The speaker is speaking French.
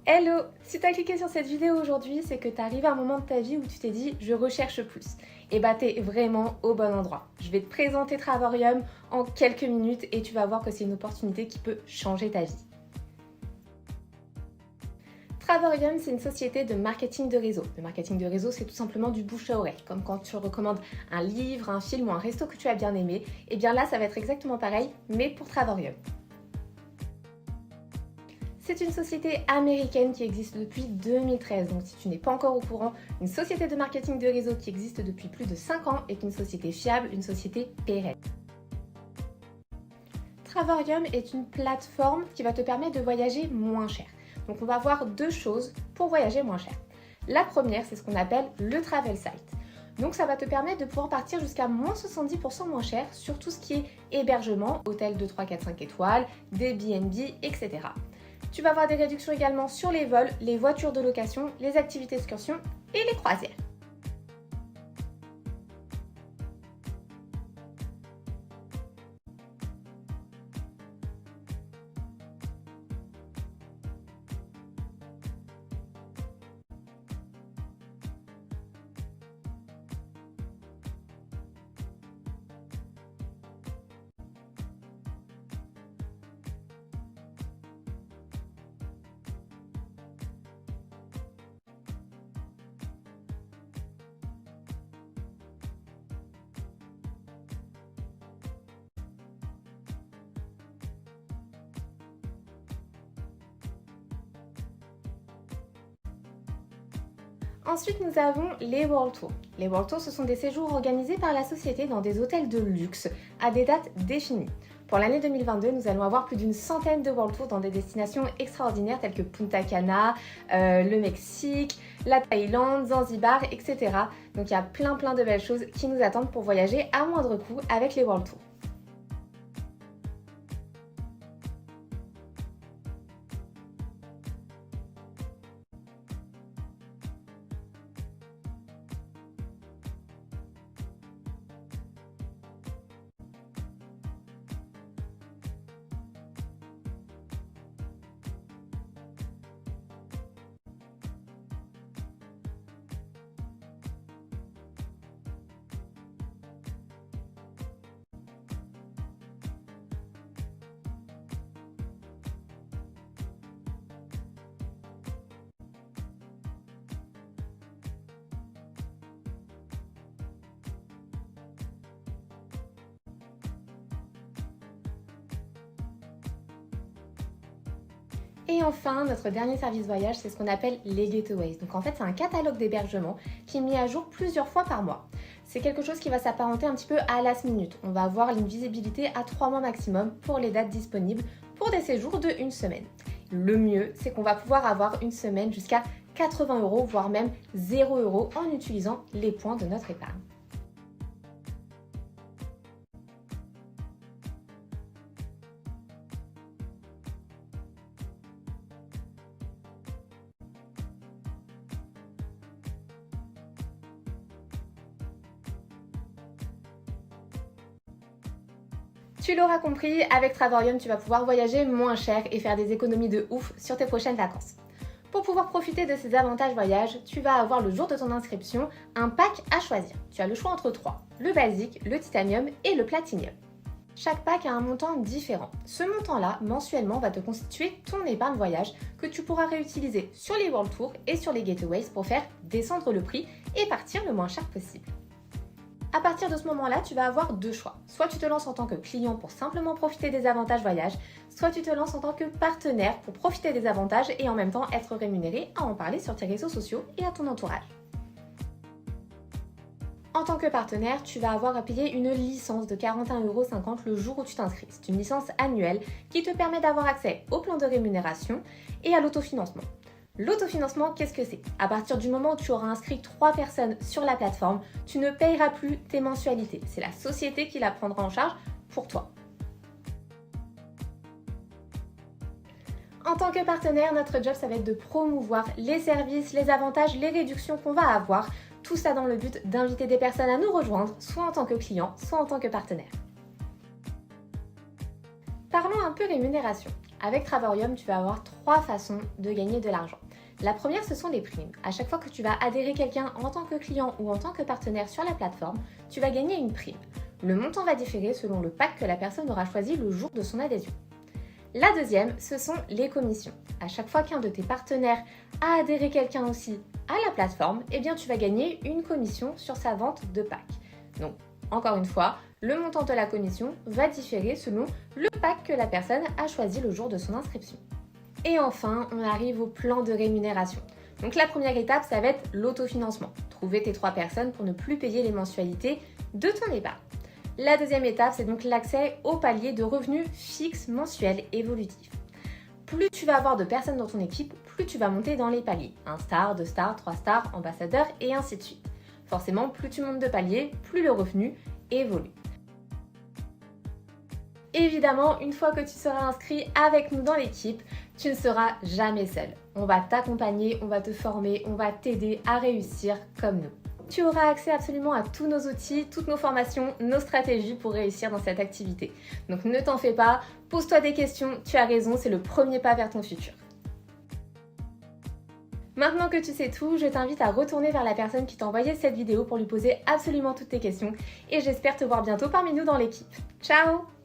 Hello! Si tu as cliqué sur cette vidéo aujourd'hui, c'est que tu arrives à un moment de ta vie où tu t'es dit « je recherche plus ». Et bah t'es vraiment au bon endroit. Je vais te présenter Travorium en quelques minutes et tu vas voir que c'est une opportunité qui peut changer ta vie. Travorium, c'est une société de marketing de réseau. Le marketing de réseau, c'est tout simplement du bouche à oreille. Comme quand tu recommandes un livre, un film ou un resto que tu as bien aimé, et bien là, ça va être exactement pareil, mais pour Travorium. C'est une société américaine qui existe depuis 2013, donc si tu n'es pas encore au courant, une société de marketing de réseau qui existe depuis plus de 5 ans est une société fiable, une société pérenne. Travorium est une plateforme qui va te permettre de voyager moins cher. Donc on va voir deux choses pour voyager moins cher. La première, c'est ce qu'on appelle le travel site. Donc ça va te permettre de pouvoir partir jusqu'à moins 70% moins cher sur tout ce qui est hébergement, hôtel 2, 3, 4, 5 étoiles, des B&B, etc. Tu vas avoir des réductions également sur les vols, les voitures de location, les activités d'excursion et les croisières. Ensuite, nous avons les World Tours. Les World Tours, ce sont des séjours organisés par la société dans des hôtels de luxe à des dates définies. Pour l'année 2022, nous allons avoir plus d'une centaine de World Tours dans des destinations extraordinaires telles que Punta Cana, le Mexique, la Thaïlande, Zanzibar, etc. Donc il y a plein de belles choses qui nous attendent pour voyager à moindre coût avec les World Tours. Et enfin, notre dernier service voyage, c'est ce qu'on appelle les Getaways. Donc en fait, c'est un catalogue d'hébergement qui est mis à jour plusieurs fois par mois. C'est quelque chose qui va s'apparenter un petit peu à last minute. On va avoir une visibilité à 3 mois maximum pour les dates disponibles pour des séjours de 1 semaine. Le mieux, c'est qu'on va pouvoir avoir une semaine jusqu'à 80 €, voire même 0 € en utilisant les points de notre épargne. Tu l'auras compris, avec Travorium, tu vas pouvoir voyager moins cher et faire des économies de ouf sur tes prochaines vacances. Pour pouvoir profiter de ces avantages voyage, tu vas avoir le jour de ton inscription un pack à choisir. Tu as le choix entre 3, le basique, le titanium et le platinium. Chaque pack a un montant différent. Ce montant-là, mensuellement, va te constituer ton épargne voyage que tu pourras réutiliser sur les World Tours et sur les Getaways pour faire descendre le prix et partir le moins cher possible. À partir de ce moment-là, tu vas avoir deux choix. Soit tu te lances en tant que client pour simplement profiter des avantages voyage, soit tu te lances en tant que partenaire pour profiter des avantages et en même temps être rémunéré à en parler sur tes réseaux sociaux et à ton entourage. En tant que partenaire, tu vas avoir à payer une licence de 41,50 € le jour où tu t'inscris. C'est une licence annuelle qui te permet d'avoir accès au plan de rémunération et à l'autofinancement. L'autofinancement, qu'est-ce que c'est? À partir du moment où tu auras inscrit 3 personnes sur la plateforme, tu ne payeras plus tes mensualités. C'est la société qui la prendra en charge pour toi. En tant que partenaire, notre job, ça va être de promouvoir les services, les avantages, les réductions qu'on va avoir. Tout ça dans le but d'inviter des personnes à nous rejoindre, soit en tant que client, soit en tant que partenaire. Parlons un peu rémunération. Avec Travorium, tu vas avoir 3 façons de gagner de l'argent. La première, ce sont les primes. À chaque fois que tu vas adhérer quelqu'un en tant que client ou en tant que partenaire sur la plateforme, tu vas gagner une prime. Le montant va différer selon le pack que la personne aura choisi le jour de son adhésion. La deuxième, ce sont les commissions. À chaque fois qu'un de tes partenaires a adhéré quelqu'un aussi à la plateforme, eh bien tu vas gagner une commission sur sa vente de pack. Donc, encore une fois, le montant de la commission va différer selon le pack que la personne a choisi le jour de son inscription. Et enfin, on arrive au plan de rémunération. Donc la première étape, ça va être l'autofinancement. Trouver tes 3 personnes pour ne plus payer les mensualités de ton épargne. La deuxième étape, c'est donc l'accès au palier de revenus fixes mensuels évolutifs. Plus tu vas avoir de personnes dans ton équipe, plus tu vas monter dans les paliers. 1 star, 2 stars, 3 stars, ambassadeur et ainsi de suite. Forcément, plus tu montes de paliers, plus le revenu évolue. Évidemment, une fois que tu seras inscrit avec nous dans l'équipe, tu ne seras jamais seul. On va t'accompagner, on va te former, on va t'aider à réussir comme nous. Tu auras accès absolument à tous nos outils, toutes nos formations, nos stratégies pour réussir dans cette activité. Donc ne t'en fais pas, pose-toi des questions, tu as raison, c'est le premier pas vers ton futur. Maintenant que tu sais tout, je t'invite à retourner vers la personne qui t'a envoyé cette vidéo pour lui poser absolument toutes tes questions et j'espère te voir bientôt parmi nous dans l'équipe. Ciao!